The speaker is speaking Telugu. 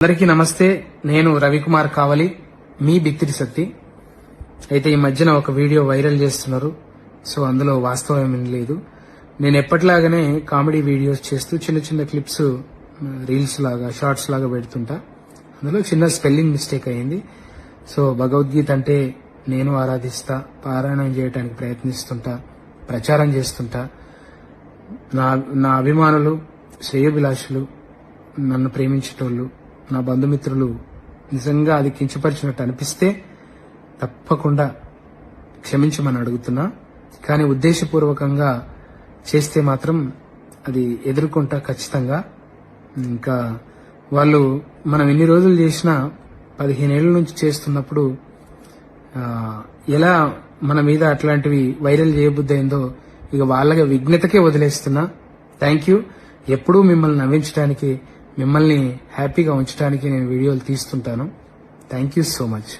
అందరికీ నమస్తే. నేను రవికుమార్ కావలి, మీ బిత్తిరి సత్తి. అయితే ఈ మధ్యన ఒక వీడియో వైరల్ చేస్తున్నారు. సో అందులో వాస్తవం ఏమీ లేదు. నేను ఎప్పటిలాగానే కామెడీ వీడియోస్ చేస్తూ చిన్న చిన్న క్లిప్స్ రీల్స్ లాగా షార్ట్స్ లాగా పెడుతుంటా. అందులో చిన్న స్పెల్లింగ్ మిస్టేక్ అయింది. సో భగవద్గీత అంటే నేను ఆరాధిస్తా, పారాయణం చేయడానికి ప్రయత్నిస్తుంటా, ప్రచారం చేస్తుంటా. నా అభిమానులు, శ్రేయోభిలాషులు, నన్ను ప్రేమించేటోళ్ళు, నా బంధుమిత్రులు నిజంగా అది కించపరిచినట్టు అనిపిస్తే తప్పకుండా క్షమించమని అడుగుతున్నా. కానీ ఉద్దేశపూర్వకంగా చేస్తే మాత్రం అది ఎదుర్కొంటా ఖచ్చితంగా. ఇంకా వాళ్ళు మనం ఎన్ని రోజులు చేసినా 15 ఏళ్ల నుంచి చేస్తున్నప్పుడు ఎలా మన మీద అట్లాంటివి వైరల్ చేయబుద్దయిందో ఇక వాళ్ళ విఘ్నతకే వదిలేస్తున్నా. Thank you. ఎప్పుడూ మిమ్మల్ని నవ్వించడానికి, మిమ్మల్ని హ్యాపీగా ఉంచడానికి నేను వీడియోలు తీస్తుంటాను. Thank you so much.